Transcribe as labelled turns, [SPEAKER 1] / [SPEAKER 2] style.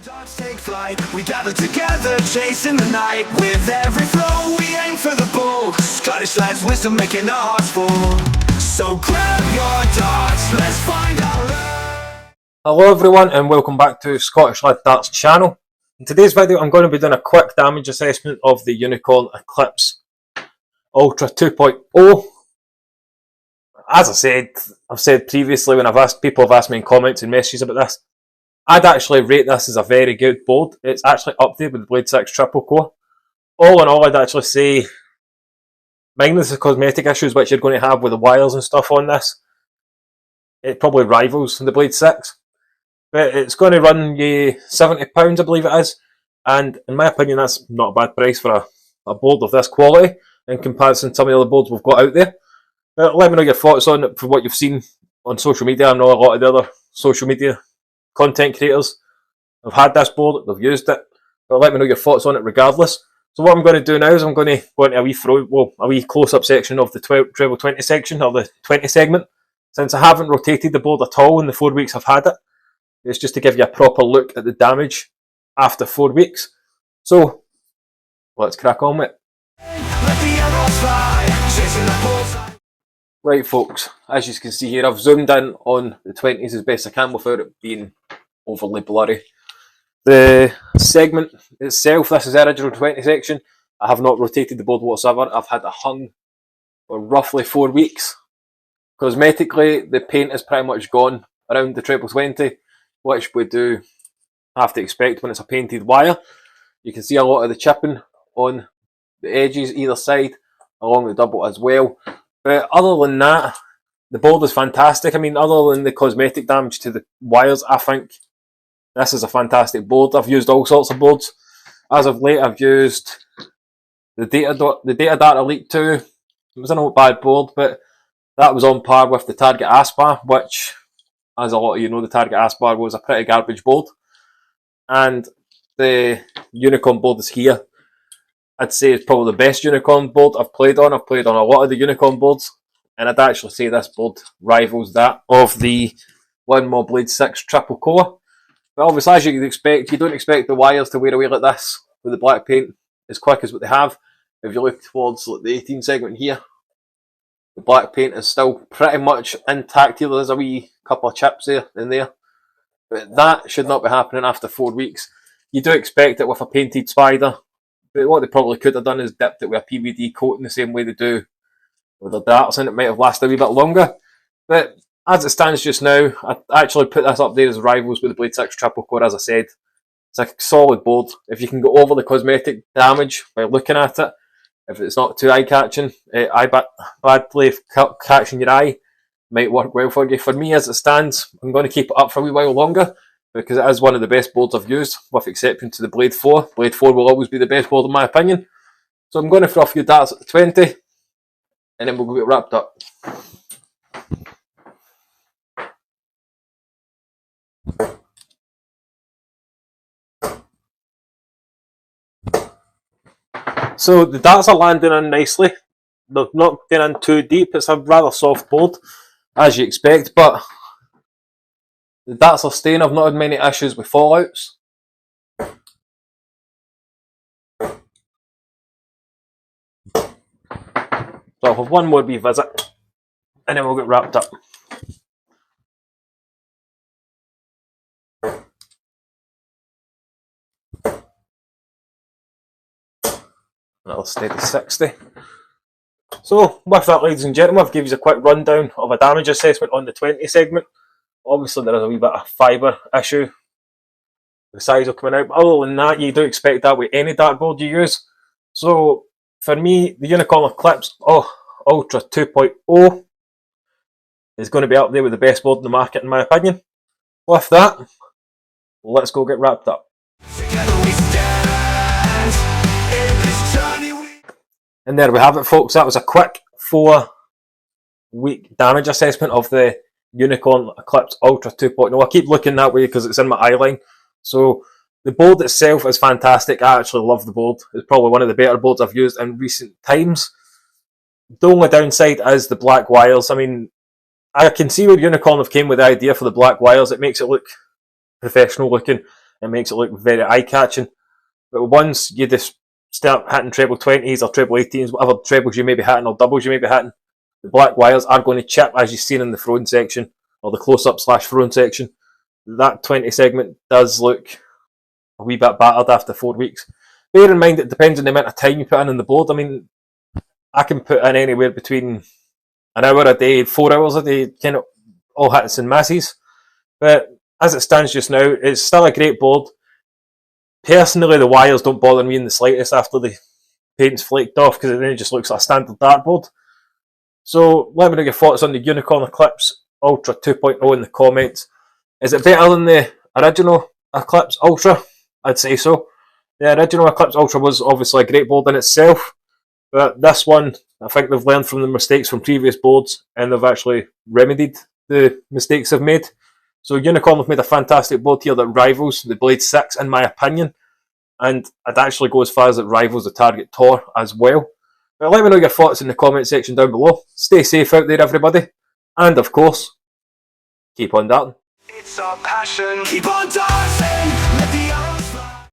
[SPEAKER 1] Dogs take flight, we gather together, chasing the night. With every flow, we aim for the bull. Scottish lads, wisdom making our hearts full. So grab your darts, let's find our love.
[SPEAKER 2] Hello everyone and welcome back to Scottish Lad Darts channel. In today's video I'm going to be doing a quick damage assessment of the Unicorn Eclipse Ultra 2.0. As I've said previously when people have asked me in comments and messages about this, I'd actually rate this as a very good board. It's actually up there with the Blade 6 triple core. All in all, I'd actually say, minus the cosmetic issues which you're going to have with the wires and stuff on this, it probably rivals the Blade 6. But it's going to run you £70, I believe it is. And in my opinion, that's not a bad price for a board of this quality in comparison to some of the other boards we've got out there. But let me know your thoughts on it for what you've seen on social media. I know a lot of the other social media content creators have had this board, they've used it, but let me know your thoughts on it regardless. So what I'm going to do now is I'm going to go into a wee close-up section of the treble 20 section, or the 20 segment, since I haven't rotated the board at all in the 4 weeks I've had it. It's just to give you a proper look at the damage after 4 weeks. So let's crack on with it. Right folks, as you can see here, I've zoomed in on the 20s as best I can without it being overly blurry. The segment itself, this is the original 20 section. I have not rotated the board whatsoever. I've had it hung for roughly 4 weeks. Cosmetically, the paint is pretty much gone around the treble 20, which we do have to expect when it's a painted wire. You can see a lot of the chipping on the edges either side, along the double as well. But other than that, the board is fantastic. I mean, other than the cosmetic damage to the wires, I think this is a fantastic board. I've used all sorts of boards. As of late, I've used the Data Dart Elite 2. It was not a bad board, but that was on par with the Target Aspar, which, as a lot of you know, the Target Aspar was a pretty garbage board. And the Unicorn board is here. I'd say it's probably the best Unicorn board I've played on. I've played on a lot of the Unicorn boards, and I'd actually say this board rivals that of the One More Blade 6 triple core. But obviously, as you'd expect, you don't expect the wires to wear away like this with the black paint as quick as what they have. If you look towards like, the 18 segment here, the black paint is still pretty much intact here. There's a wee couple of chips there and there. But that should not be happening after 4 weeks. You do expect it with a painted spider. But what they probably could have done is dipped it with a PVD coat in the same way they do with the darts, and it might have lasted a wee bit longer. But as it stands just now, I actually put this up there as rivals with the Blade 6 triple core, as I said. It's a solid board. If you can go over the cosmetic damage by looking at it, if it's not too eye-catching, badly catching your eye, might work well for you. For me, as it stands, I'm going to keep it up for a wee while longer, because it is one of the best boards I've used, with exception to the Blade 4. Blade 4 will always be the best board in my opinion. So I'm going to throw a few darts at the 20, and then we'll get wrapped up. So the darts are landing in nicely. They're not getting in too deep. It's a rather soft board, as you expect, but the darts are staying. I've not had many issues with fallouts. So I'll have one more wee visit, and then we'll get wrapped up. Another steady 60. So with that, ladies and gentlemen, I've given you a quick rundown of a damage assessment on the 20 segment. Obviously there is a wee bit of fibre issue. The size will coming out, but other than that, you do expect that with any dartboard you use. So for me, the Unicorn Eclipse Ultra 2.0 is going to be up there with the best board in the market in my opinion. With that, let's go get wrapped up. And there we have it folks, that was a quick 4 week damage assessment of the Unicorn Eclipse Ultra 2.0. I keep looking that way because it's in my eye line. So the board itself is fantastic. I actually love the board. It's probably one of the better boards I've used in recent times. The only downside is the black wires. I mean, I can see where Unicorn have came with the idea for the black wires. It makes it look professional looking. It makes it look very eye-catching. But once you just start hitting treble 20s or treble 18s, whatever trebles you may be hitting or doubles you may be hitting, the black wires are going to chip, as you've seen in the throne section, or the close-up / throne section. That 20 segment does look a wee bit battered after 4 weeks. Bear in mind, it depends on the amount of time you put in on the board. I mean, I can put in anywhere between an hour a day, 4 hours a day, kind of all hits and misses. But as it stands just now, it's still a great board. Personally, the wires don't bother me in the slightest after the paint's flaked off, because then it just looks like a standard dartboard. So let me know your thoughts on the Unicorn Eclipse Ultra 2.0 in the comments. Is it better than the original Eclipse Ultra? I'd say so. The original Eclipse Ultra was obviously a great board in itself, but this one, I think they've learned from the mistakes from previous boards and they've actually remedied the mistakes they've made. So Unicorn have made a fantastic board here that rivals the Blade 6 in my opinion, and I'd actually go as far as it rivals the Target Tor as well. But let me know your thoughts in the comment section down below. Stay safe out there everybody, and of course, keep on darting.
[SPEAKER 1] It's our passion, keep on dancing.